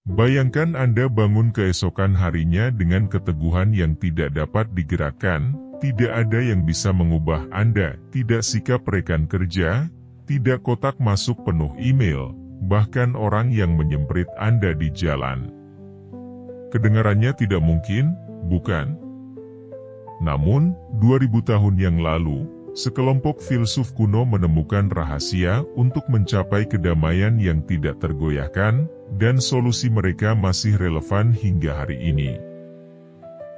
Bayangkan Anda bangun keesokan harinya dengan keteguhan yang tidak dapat digerakkan, tidak ada yang bisa mengubah Anda, tidak sikap rekan kerja, tidak kotak masuk penuh email, bahkan orang yang menyemprit Anda di jalan. Kedengarannya tidak mungkin, bukan? Namun, 2000 tahun yang lalu, sekelompok filsuf kuno menemukan rahasia untuk mencapai kedamaian yang tidak tergoyahkan, dan solusi mereka masih relevan hingga hari ini.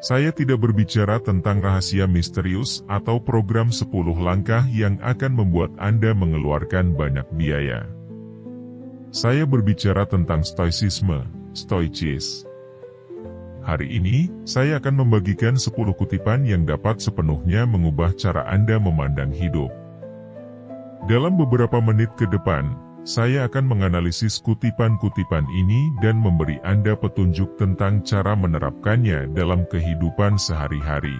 Saya tidak berbicara tentang rahasia misterius atau program 10 langkah yang akan membuat Anda mengeluarkan banyak biaya. Saya berbicara tentang stoicisme, stoicis. Hari ini, saya akan membagikan 10 kutipan yang dapat sepenuhnya mengubah cara Anda memandang hidup. Dalam beberapa menit ke depan, saya akan menganalisis kutipan-kutipan ini dan memberi Anda petunjuk tentang cara menerapkannya dalam kehidupan sehari-hari.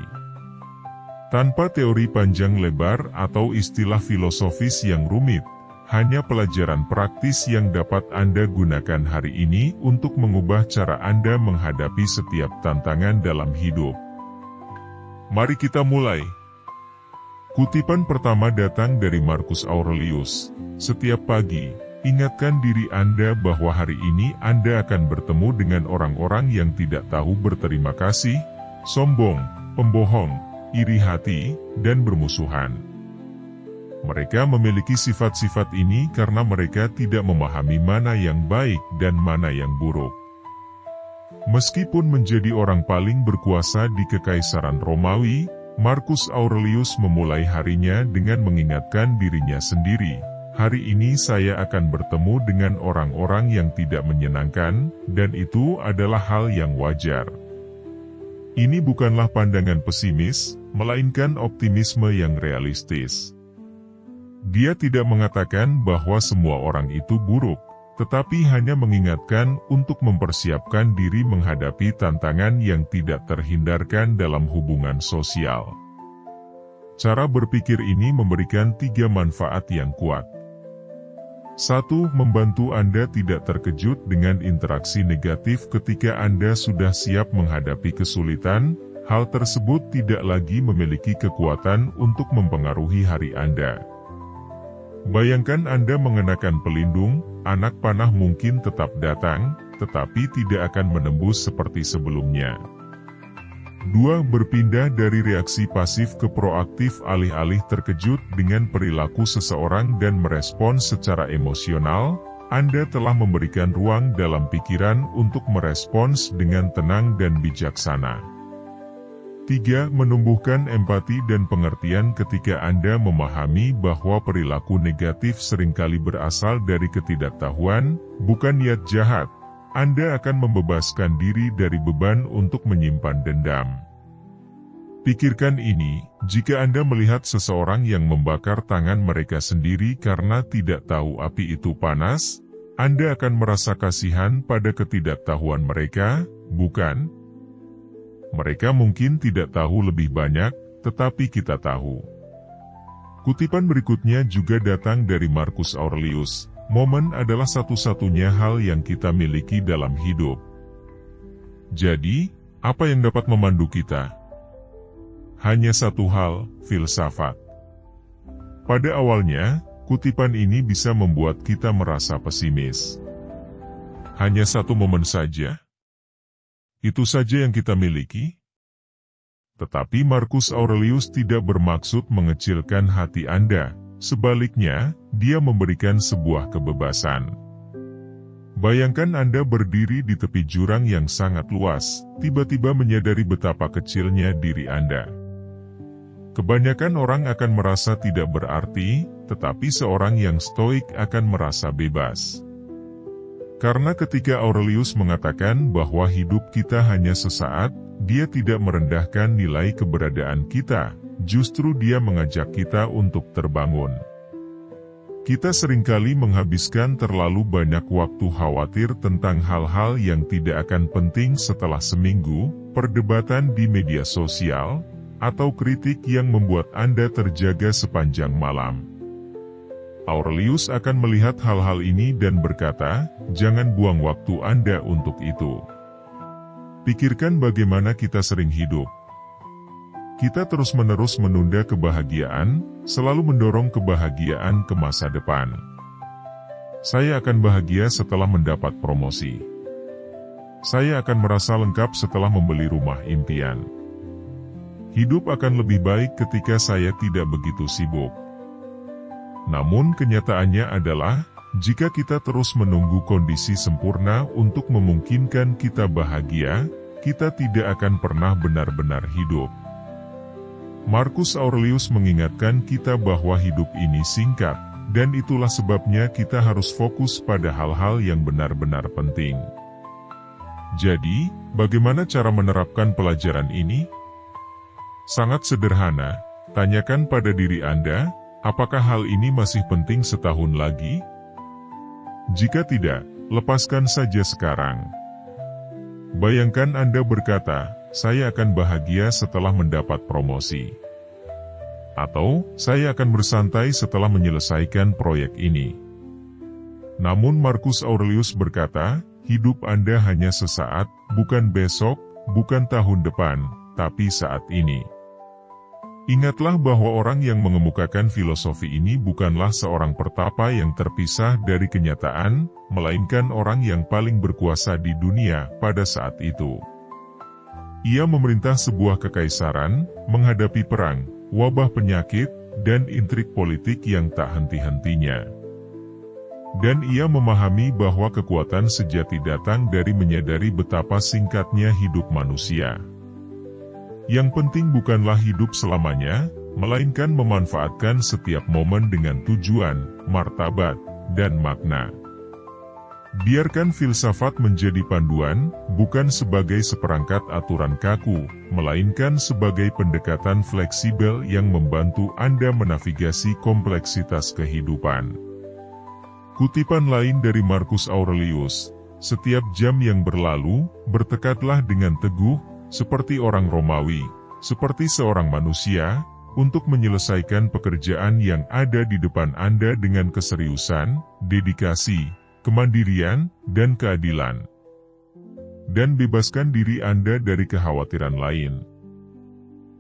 Tanpa teori panjang lebar atau istilah filosofis yang rumit, hanya pelajaran praktis yang dapat Anda gunakan hari ini untuk mengubah cara Anda menghadapi setiap tantangan dalam hidup. Mari kita mulai. Kutipan pertama datang dari Marcus Aurelius. Setiap pagi, ingatkan diri Anda bahwa hari ini Anda akan bertemu dengan orang-orang yang tidak tahu berterima kasih, sombong, pembohong, iri hati, dan bermusuhan. Mereka memiliki sifat-sifat ini karena mereka tidak memahami mana yang baik dan mana yang buruk. Meskipun menjadi orang paling berkuasa di Kekaisaran Romawi, Marcus Aurelius memulai harinya dengan mengingatkan dirinya sendiri, hari ini saya akan bertemu dengan orang-orang yang tidak menyenangkan, dan itu adalah hal yang wajar. Ini bukanlah pandangan pesimis, melainkan optimisme yang realistis. Dia tidak mengatakan bahwa semua orang itu buruk, tetapi hanya mengingatkan untuk mempersiapkan diri menghadapi tantangan yang tidak terhindarkan dalam hubungan sosial. Cara berpikir ini memberikan 3 manfaat yang kuat. 1. Membantu Anda tidak terkejut dengan interaksi negatif ketika Anda sudah siap menghadapi kesulitan, hal tersebut tidak lagi memiliki kekuatan untuk mempengaruhi hari Anda. Bayangkan Anda mengenakan pelindung, anak panah mungkin tetap datang, tetapi tidak akan menembus seperti sebelumnya. 2. Berpindah dari reaksi pasif ke proaktif alih-alih terkejut dengan perilaku seseorang dan merespons secara emosional, Anda telah memberikan ruang dalam pikiran untuk merespons dengan tenang dan bijaksana. 3. Menumbuhkan empati dan pengertian ketika Anda memahami bahwa perilaku negatif seringkali berasal dari ketidaktahuan, bukan niat jahat. Anda akan membebaskan diri dari beban untuk menyimpan dendam. Pikirkan ini, jika Anda melihat seseorang yang membakar tangan mereka sendiri karena tidak tahu api itu panas, Anda akan merasa kasihan pada ketidaktahuan mereka, bukan? Mereka mungkin tidak tahu lebih banyak, tetapi kita tahu. Kutipan berikutnya juga datang dari Marcus Aurelius. Momen adalah satu-satunya hal yang kita miliki dalam hidup. Jadi, apa yang dapat memandu kita? Hanya satu hal, filsafat. Pada awalnya, kutipan ini bisa membuat kita merasa pesimis. Hanya satu momen saja? Itu saja yang kita miliki? Tetapi Marcus Aurelius tidak bermaksud mengecilkan hati Anda, sebaliknya, dia memberikan sebuah kebebasan. Bayangkan Anda berdiri di tepi jurang yang sangat luas, tiba-tiba menyadari betapa kecilnya diri Anda. Kebanyakan orang akan merasa tidak berarti, tetapi seorang yang stoik akan merasa bebas. Karena ketika Aurelius mengatakan bahwa hidup kita hanya sesaat, dia tidak merendahkan nilai keberadaan kita, justru dia mengajak kita untuk terbangun. Kita seringkali menghabiskan terlalu banyak waktu khawatir tentang hal-hal yang tidak akan penting setelah seminggu, perdebatan di media sosial, atau kritik yang membuat Anda terjaga sepanjang malam. Aurelius akan melihat hal-hal ini dan berkata, jangan buang waktu Anda untuk itu. Pikirkan bagaimana kita sering hidup. Kita terus-menerus menunda kebahagiaan, selalu mendorong kebahagiaan ke masa depan. Saya akan bahagia setelah mendapat promosi. Saya akan merasa lengkap setelah membeli rumah impian. Hidup akan lebih baik ketika saya tidak begitu sibuk. Namun kenyataannya adalah, jika kita terus menunggu kondisi sempurna untuk memungkinkan kita bahagia, kita tidak akan pernah benar-benar hidup. Marcus Aurelius mengingatkan kita bahwa hidup ini singkat, dan itulah sebabnya kita harus fokus pada hal-hal yang benar-benar penting. Jadi, bagaimana cara menerapkan pelajaran ini? Sangat sederhana, tanyakan pada diri Anda, apakah hal ini masih penting setahun lagi? Jika tidak, lepaskan saja sekarang. Bayangkan Anda berkata, saya akan bahagia setelah mendapat promosi. Atau, saya akan bersantai setelah menyelesaikan proyek ini. Namun Marcus Aurelius berkata, hidup Anda hanya sesaat, bukan besok, bukan tahun depan, tapi saat ini. Ingatlah bahwa orang yang mengemukakan filosofi ini bukanlah seorang pertapa yang terpisah dari kenyataan, melainkan orang yang paling berkuasa di dunia pada saat itu. Ia memerintah sebuah kekaisaran, menghadapi perang, wabah penyakit, dan intrik politik yang tak henti-hentinya. Dan ia memahami bahwa kekuatan sejati datang dari menyadari betapa singkatnya hidup manusia. Yang penting bukanlah hidup selamanya, melainkan memanfaatkan setiap momen dengan tujuan, martabat, dan makna. Biarkan filsafat menjadi panduan, bukan sebagai seperangkat aturan kaku, melainkan sebagai pendekatan fleksibel yang membantu Anda menavigasi kompleksitas kehidupan. Kutipan lain dari Marcus Aurelius, setiap jam yang berlalu, bertekadlah dengan teguh, seperti orang Romawi, seperti seorang manusia, untuk menyelesaikan pekerjaan yang ada di depan Anda dengan keseriusan, dedikasi, kemandirian, dan keadilan. Dan bebaskan diri Anda dari kekhawatiran lain.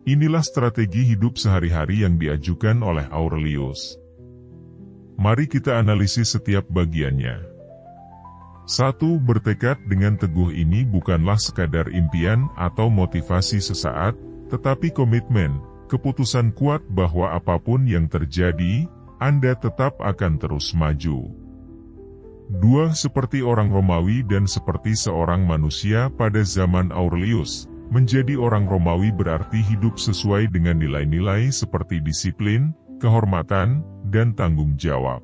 Inilah strategi hidup sehari-hari yang diajukan oleh Aurelius. Mari kita analisis setiap bagiannya. 1. Bertekad dengan teguh ini bukanlah sekadar impian atau motivasi sesaat, tetapi komitmen, keputusan kuat bahwa apapun yang terjadi, Anda tetap akan terus maju. 2. Seperti orang Romawi dan seperti seorang manusia pada zaman Aurelius, menjadi orang Romawi berarti hidup sesuai dengan nilai-nilai seperti disiplin, kehormatan, dan tanggung jawab.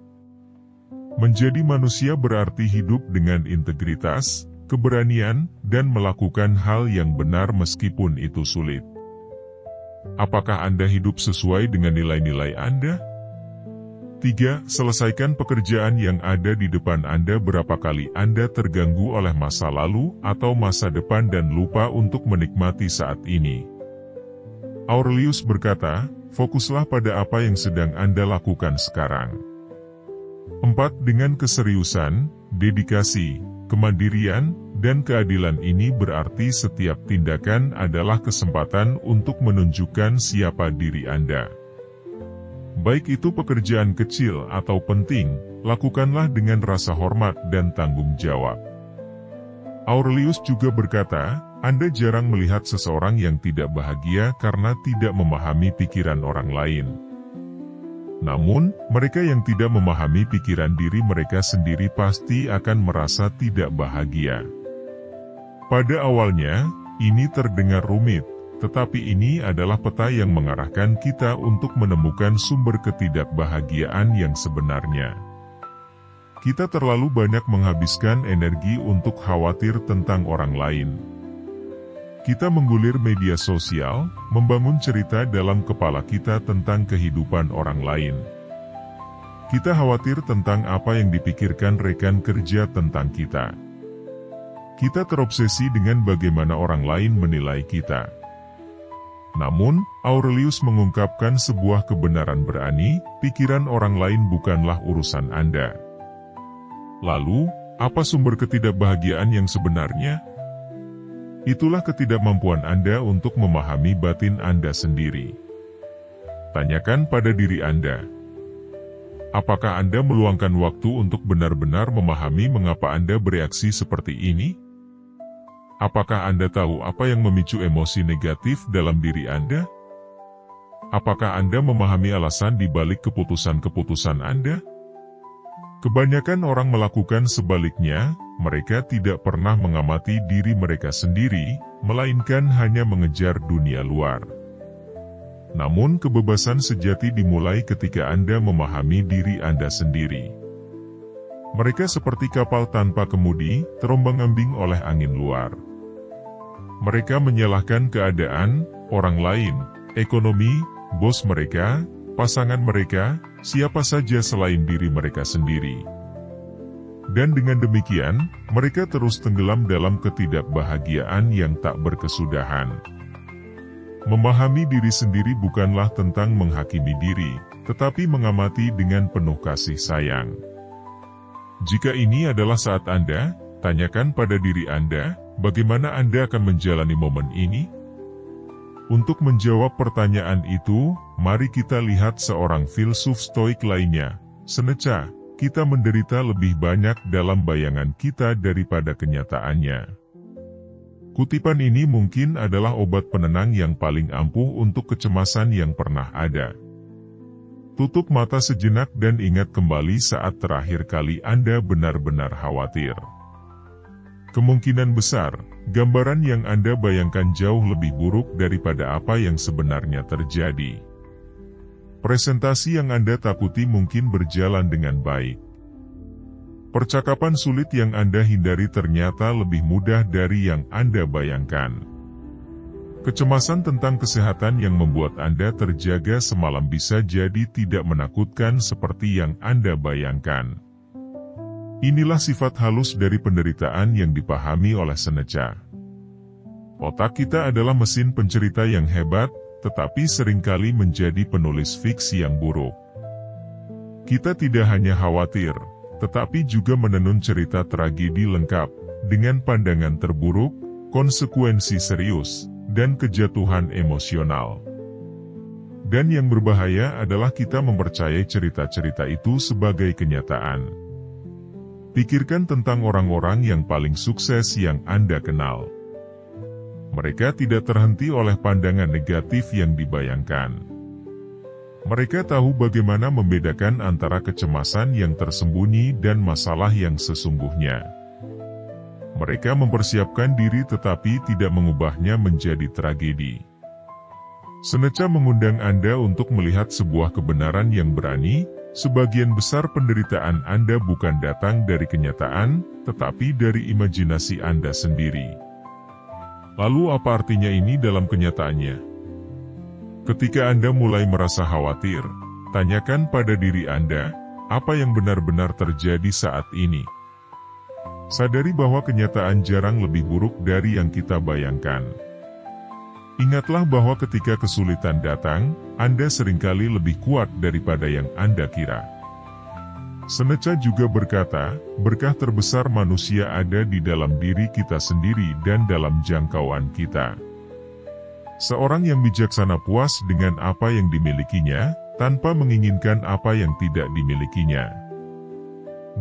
Menjadi manusia berarti hidup dengan integritas, keberanian, dan melakukan hal yang benar meskipun itu sulit. Apakah Anda hidup sesuai dengan nilai-nilai Anda? 3. Selesaikan pekerjaan yang ada di depan Anda. Berapa kali Anda terganggu oleh masa lalu atau masa depan dan lupa untuk menikmati saat ini? Aurelius berkata, fokuslah pada apa yang sedang Anda lakukan sekarang. 4. Dengan keseriusan, dedikasi, kemandirian, dan keadilan ini berarti setiap tindakan adalah kesempatan untuk menunjukkan siapa diri Anda. Baik itu pekerjaan kecil atau penting, lakukanlah dengan rasa hormat dan tanggung jawab. Aurelius juga berkata, Anda jarang melihat seseorang yang tidak bahagia karena tidak memahami pikiran orang lain. Namun, mereka yang tidak memahami pikiran diri mereka sendiri pasti akan merasa tidak bahagia. Pada awalnya, ini terdengar rumit, tetapi ini adalah peta yang mengarahkan kita untuk menemukan sumber ketidakbahagiaan yang sebenarnya. Kita terlalu banyak menghabiskan energi untuk khawatir tentang orang lain. Kita menggulir media sosial, membangun cerita dalam kepala kita tentang kehidupan orang lain. Kita khawatir tentang apa yang dipikirkan rekan kerja tentang kita. Kita terobsesi dengan bagaimana orang lain menilai kita. Namun, Aurelius mengungkapkan sebuah kebenaran berani, pikiran orang lain bukanlah urusan Anda. Lalu, apa sumber ketidakbahagiaan yang sebenarnya? Itulah ketidakmampuan Anda untuk memahami batin Anda sendiri. Tanyakan pada diri Anda. Apakah Anda meluangkan waktu untuk benar-benar memahami mengapa Anda bereaksi seperti ini? Apakah Anda tahu apa yang memicu emosi negatif dalam diri Anda? Apakah Anda memahami alasan di balik keputusan-keputusan Anda? Kebanyakan orang melakukan sebaliknya, mereka tidak pernah mengamati diri mereka sendiri, melainkan hanya mengejar dunia luar. Namun kebebasan sejati dimulai ketika Anda memahami diri Anda sendiri. Mereka seperti kapal tanpa kemudi, terombang-ambing oleh angin luar. Mereka menyalahkan keadaan, orang lain, ekonomi, bos mereka, pasangan mereka, siapa saja selain diri mereka sendiri. Dan dengan demikian, mereka terus tenggelam dalam ketidakbahagiaan yang tak berkesudahan. Memahami diri sendiri bukanlah tentang menghakimi diri, tetapi mengamati dengan penuh kasih sayang. Jika ini adalah saat Anda, tanyakan pada diri Anda, bagaimana Anda akan menjalani momen ini? Untuk menjawab pertanyaan itu, mari kita lihat seorang filsuf stoik lainnya. Seneca, kita menderita lebih banyak dalam bayangan kita daripada kenyataannya. Kutipan ini mungkin adalah obat penenang yang paling ampuh untuk kecemasan yang pernah ada. Tutup mata sejenak dan ingat kembali saat terakhir kali Anda benar-benar khawatir. Kemungkinan besar, gambaran yang Anda bayangkan jauh lebih buruk daripada apa yang sebenarnya terjadi. Presentasi yang Anda takuti mungkin berjalan dengan baik. Percakapan sulit yang Anda hindari ternyata lebih mudah dari yang Anda bayangkan. Kecemasan tentang kesehatan yang membuat Anda terjaga semalam bisa jadi tidak menakutkan seperti yang Anda bayangkan. Inilah sifat halus dari penderitaan yang dipahami oleh Seneca. Otak kita adalah mesin pencerita yang hebat, tetapi seringkali menjadi penulis fiksi yang buruk. Kita tidak hanya khawatir, tetapi juga menenun cerita tragedi lengkap, dengan pandangan terburuk, konsekuensi serius, dan kejatuhan emosional. Dan yang berbahaya adalah kita mempercayai cerita-cerita itu sebagai kenyataan. Pikirkan tentang orang-orang yang paling sukses yang Anda kenal. Mereka tidak terhenti oleh pandangan negatif yang dibayangkan. Mereka tahu bagaimana membedakan antara kecemasan yang tersembunyi dan masalah yang sesungguhnya. Mereka mempersiapkan diri tetapi tidak mengubahnya menjadi tragedi. Seneca mengundang Anda untuk melihat sebuah kebenaran yang berani. Sebagian besar penderitaan Anda bukan datang dari kenyataan, tetapi dari imajinasi Anda sendiri. Lalu apa artinya ini dalam kenyataannya? Ketika Anda mulai merasa khawatir, tanyakan pada diri Anda, apa yang benar-benar terjadi saat ini? Sadari bahwa kenyataan jarang lebih buruk dari yang kita bayangkan. Ingatlah bahwa ketika kesulitan datang, Anda seringkali lebih kuat daripada yang Anda kira. Seneca juga berkata, berkah terbesar manusia ada di dalam diri kita sendiri dan dalam jangkauan kita. Seorang yang bijaksana puas dengan apa yang dimilikinya, tanpa menginginkan apa yang tidak dimilikinya.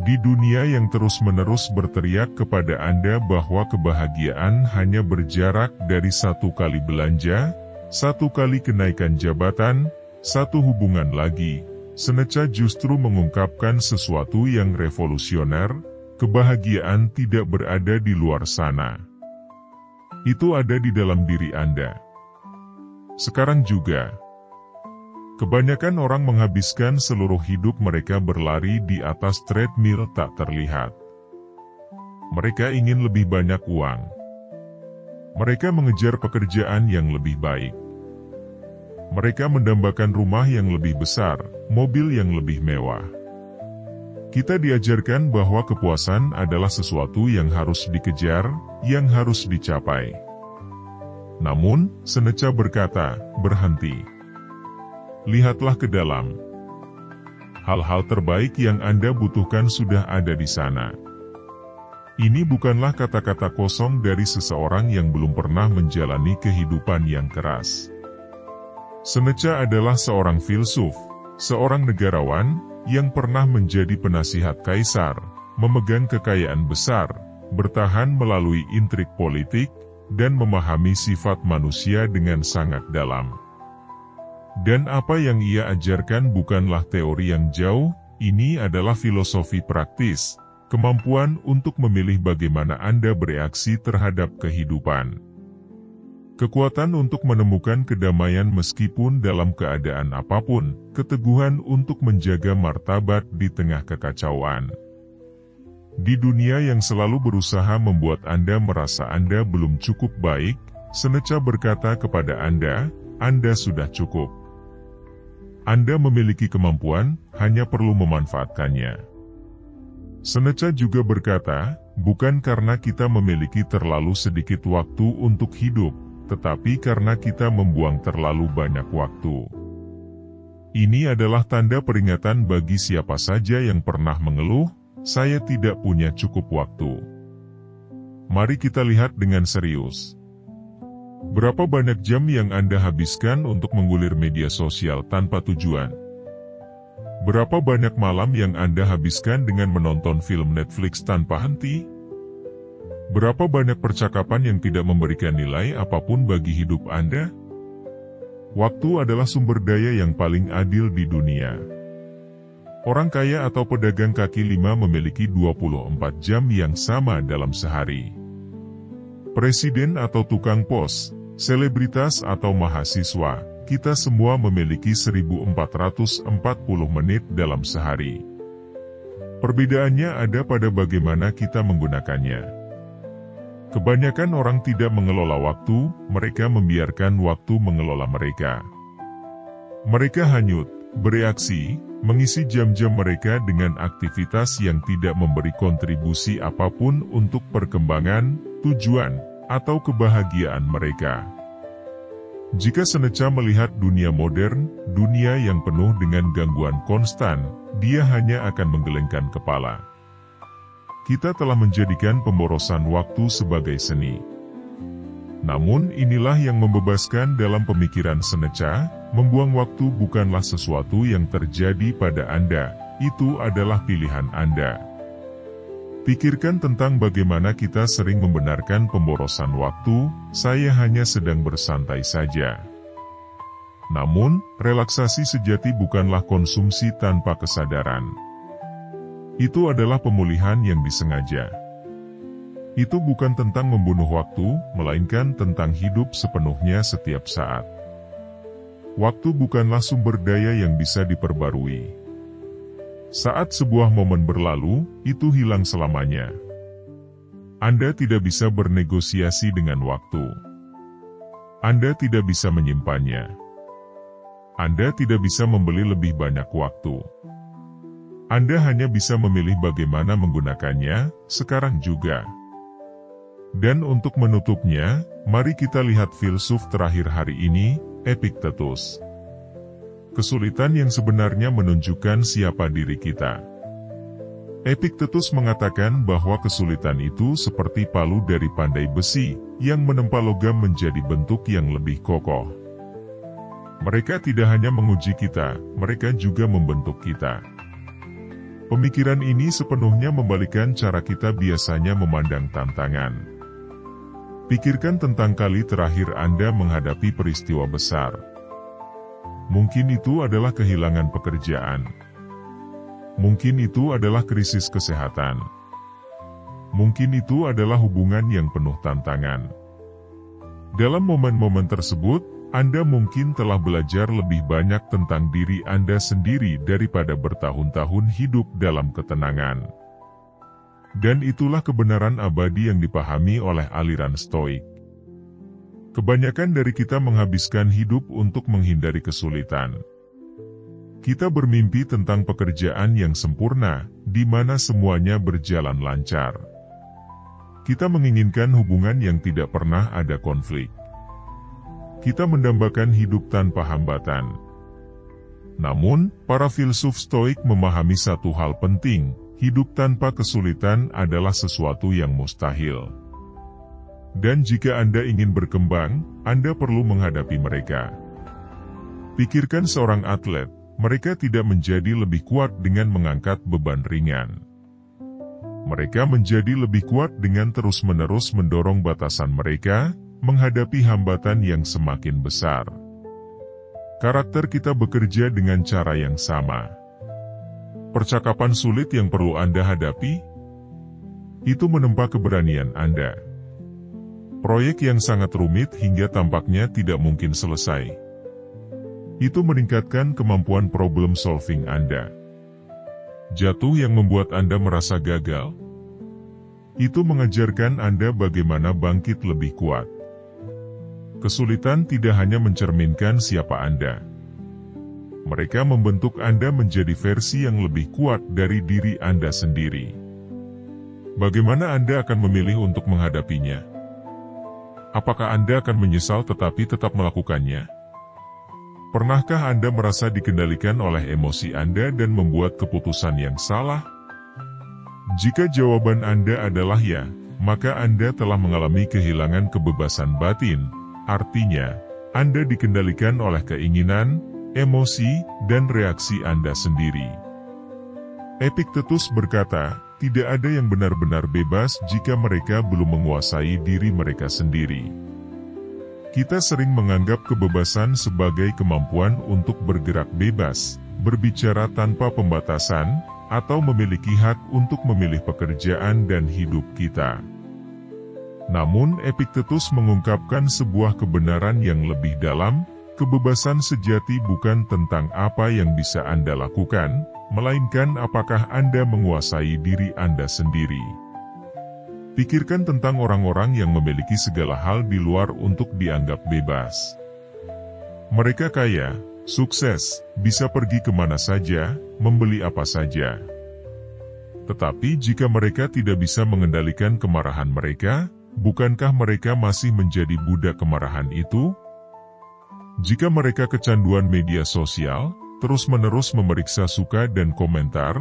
Di dunia yang terus-menerus berteriak kepada Anda bahwa kebahagiaan hanya berjarak dari satu kali belanja, satu kali kenaikan jabatan, satu hubungan lagi, Seneca justru mengungkapkan sesuatu yang revolusioner, kebahagiaan tidak berada di luar sana. Itu ada di dalam diri Anda. Sekarang juga. Kebanyakan orang menghabiskan seluruh hidup mereka berlari di atas treadmill tak terlihat. Mereka ingin lebih banyak uang. Mereka mengejar pekerjaan yang lebih baik. Mereka mendambakan rumah yang lebih besar, mobil yang lebih mewah. Kita diajarkan bahwa kepuasan adalah sesuatu yang harus dikejar, yang harus dicapai. Namun, Seneca berkata, berhenti. Lihatlah ke dalam. Hal-hal terbaik yang Anda butuhkan sudah ada di sana. Ini bukanlah kata-kata kosong dari seseorang yang belum pernah menjalani kehidupan yang keras. Seneca adalah seorang filsuf, seorang negarawan, yang pernah menjadi penasihat kaisar, memegang kekayaan besar, bertahan melalui intrik politik, dan memahami sifat manusia dengan sangat dalam. Dan apa yang ia ajarkan bukanlah teori yang jauh, ini adalah filosofi praktis, kemampuan untuk memilih bagaimana Anda bereaksi terhadap kehidupan. Kekuatan untuk menemukan kedamaian meskipun dalam keadaan apapun, keteguhan untuk menjaga martabat di tengah kekacauan. Di dunia yang selalu berusaha membuat Anda merasa Anda belum cukup baik, Seneca berkata kepada Anda sudah cukup. Anda memiliki kemampuan, hanya perlu memanfaatkannya. Seneca juga berkata, bukan karena kita memiliki terlalu sedikit waktu untuk hidup, tetapi karena kita membuang terlalu banyak waktu. Ini adalah tanda peringatan bagi siapa saja yang pernah mengeluh, saya tidak punya cukup waktu. Mari kita lihat dengan serius. Berapa banyak jam yang Anda habiskan untuk menggulir media sosial tanpa tujuan? Berapa banyak malam yang Anda habiskan dengan menonton film Netflix tanpa henti? Berapa banyak percakapan yang tidak memberikan nilai apapun bagi hidup Anda? Waktu adalah sumber daya yang paling adil di dunia. Orang kaya atau pedagang kaki lima memiliki 24 jam yang sama dalam sehari. Presiden atau tukang pos, selebritas atau mahasiswa, kita semua memiliki 1440 menit dalam sehari. Perbedaannya ada pada bagaimana kita menggunakannya. Kebanyakan orang tidak mengelola waktu, mereka membiarkan waktu mengelola mereka. Mereka hanyut, bereaksi, mengisi jam-jam mereka dengan aktivitas yang tidak memberi kontribusi apapun untuk perkembangan, tujuan, atau kebahagiaan mereka. Jika Seneca melihat dunia modern, dunia yang penuh dengan gangguan konstan, dia hanya akan menggelengkan kepala. Kita telah menjadikan pemborosan waktu sebagai seni. Namun inilah yang membebaskan dalam pemikiran Seneca, membuang waktu bukanlah sesuatu yang terjadi pada Anda, itu adalah pilihan Anda. Pikirkan tentang bagaimana kita sering membenarkan pemborosan waktu, saya hanya sedang bersantai saja. Namun, relaksasi sejati bukanlah konsumsi tanpa kesadaran. Itu adalah pemulihan yang disengaja. Itu bukan tentang membunuh waktu, melainkan tentang hidup sepenuhnya setiap saat. Waktu bukanlah sumber daya yang bisa diperbarui. Saat sebuah momen berlalu, itu hilang selamanya. Anda tidak bisa bernegosiasi dengan waktu. Anda tidak bisa menyimpannya. Anda tidak bisa membeli lebih banyak waktu. Anda hanya bisa memilih bagaimana menggunakannya, sekarang juga. Dan untuk menutupnya, mari kita lihat filsuf terakhir hari ini, Epictetus. Kesulitan yang sebenarnya menunjukkan siapa diri kita. Epictetus mengatakan bahwa kesulitan itu seperti palu dari pandai besi, yang menempa logam menjadi bentuk yang lebih kokoh. Mereka tidak hanya menguji kita, mereka juga membentuk kita. Pemikiran ini sepenuhnya membalikkan cara kita biasanya memandang tantangan. Pikirkan tentang kali terakhir Anda menghadapi peristiwa besar. Mungkin itu adalah kehilangan pekerjaan. Mungkin itu adalah krisis kesehatan. Mungkin itu adalah hubungan yang penuh tantangan. Dalam momen-momen tersebut, Anda mungkin telah belajar lebih banyak tentang diri Anda sendiri daripada bertahun-tahun hidup dalam ketenangan. Dan itulah kebenaran abadi yang dipahami oleh aliran Stoik. Kebanyakan dari kita menghabiskan hidup untuk menghindari kesulitan. Kita bermimpi tentang pekerjaan yang sempurna, di mana semuanya berjalan lancar. Kita menginginkan hubungan yang tidak pernah ada konflik. kita mendambakan hidup tanpa hambatan. Namun, para filsuf Stoik memahami satu hal penting, hidup tanpa kesulitan adalah sesuatu yang mustahil. Dan jika Anda ingin berkembang, Anda perlu menghadapi mereka. Pikirkan seorang atlet, mereka tidak menjadi lebih kuat dengan mengangkat beban ringan. Mereka menjadi lebih kuat dengan terus-menerus mendorong batasan mereka, menghadapi hambatan yang semakin besar. Karakter kita bekerja dengan cara yang sama. Percakapan sulit yang perlu Anda hadapi, itu menempa keberanian Anda. Proyek yang sangat rumit hingga tampaknya tidak mungkin selesai, itu meningkatkan kemampuan problem solving Anda. Jatuh yang membuat Anda merasa gagal, itu mengajarkan Anda bagaimana bangkit lebih kuat. Kesulitan tidak hanya mencerminkan siapa Anda. Mereka membentuk Anda menjadi versi yang lebih kuat dari diri Anda sendiri. Bagaimana Anda akan memilih untuk menghadapinya? Apakah Anda akan menyesal tetapi tetap melakukannya? Pernahkah Anda merasa dikendalikan oleh emosi Anda dan membuat keputusan yang salah? Jika jawaban Anda adalah ya, maka Anda telah mengalami kehilangan kebebasan batin. Artinya, Anda dikendalikan oleh keinginan, emosi, dan reaksi Anda sendiri. Epictetus berkata, tidak ada yang benar-benar bebas jika mereka belum menguasai diri mereka sendiri. Kita sering menganggap kebebasan sebagai kemampuan untuk bergerak bebas, berbicara tanpa pembatasan, atau memiliki hak untuk memilih pekerjaan dan hidup kita. Namun Epictetus mengungkapkan sebuah kebenaran yang lebih dalam, kebebasan sejati bukan tentang apa yang bisa Anda lakukan, melainkan apakah Anda menguasai diri Anda sendiri. Pikirkan tentang orang-orang yang memiliki segala hal di luar untuk dianggap bebas. Mereka kaya, sukses, bisa pergi kemana saja, membeli apa saja. Tetapi jika mereka tidak bisa mengendalikan kemarahan mereka, bukankah mereka masih menjadi budak kemarahan itu? Jika mereka kecanduan media sosial, terus-menerus memeriksa suka dan komentar,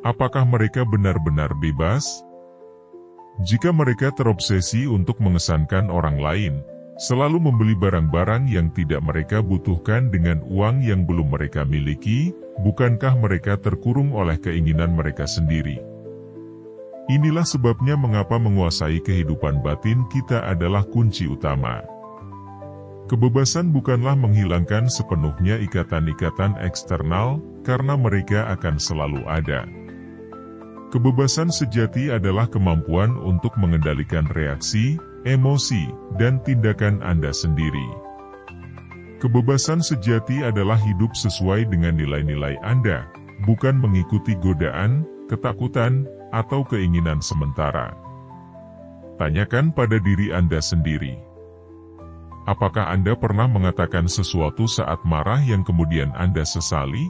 apakah mereka benar-benar bebas? Jika mereka terobsesi untuk mengesankan orang lain, selalu membeli barang-barang yang tidak mereka butuhkan dengan uang yang belum mereka miliki, bukankah mereka terkurung oleh keinginan mereka sendiri? Inilah sebabnya mengapa menguasai kehidupan batin kita adalah kunci utama. Kebebasan bukanlah menghilangkan sepenuhnya ikatan-ikatan eksternal, karena mereka akan selalu ada. Kebebasan sejati adalah kemampuan untuk mengendalikan reaksi, emosi, dan tindakan Anda sendiri. Kebebasan sejati adalah hidup sesuai dengan nilai-nilai Anda, bukan mengikuti godaan, ketakutan, atau keinginan sementara. Tanyakan pada diri Anda sendiri. Apakah Anda pernah mengatakan sesuatu saat marah yang kemudian Anda sesali?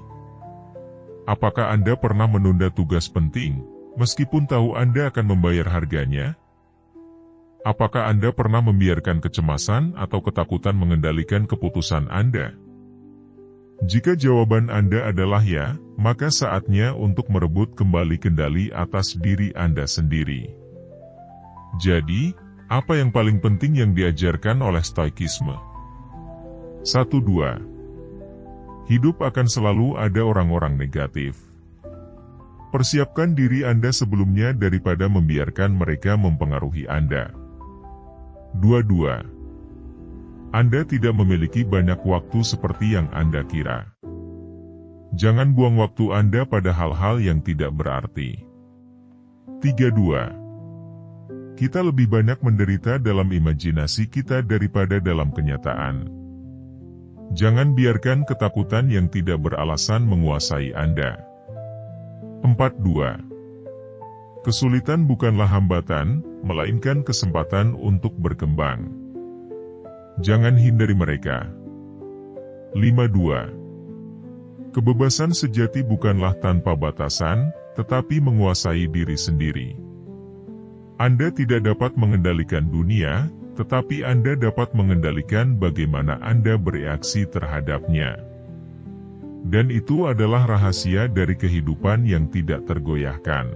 Apakah Anda pernah menunda tugas penting, meskipun tahu Anda akan membayar harganya? Apakah Anda pernah membiarkan kecemasan atau ketakutan mengendalikan keputusan Anda? Jika jawaban Anda adalah ya, maka saatnya untuk merebut kembali kendali atas diri Anda sendiri. Jadi, apa yang paling penting yang diajarkan oleh Stoikisme? 1-2. Hidup akan selalu ada orang-orang negatif. Persiapkan diri Anda sebelumnya daripada membiarkan mereka mempengaruhi Anda. 2-2. Anda tidak memiliki banyak waktu seperti yang Anda kira. Jangan buang waktu Anda pada hal-hal yang tidak berarti. 3-2. Kita lebih banyak menderita dalam imajinasi kita daripada dalam kenyataan. Jangan biarkan ketakutan yang tidak beralasan menguasai Anda. 4-2. Kesulitan bukanlah hambatan, melainkan kesempatan untuk berkembang. Jangan hindari mereka. 5-2. Kebebasan sejati bukanlah tanpa batasan, tetapi menguasai diri sendiri. Anda tidak dapat mengendalikan dunia, tetapi Anda dapat mengendalikan bagaimana Anda bereaksi terhadapnya. Dan itu adalah rahasia dari kehidupan yang tidak tergoyahkan.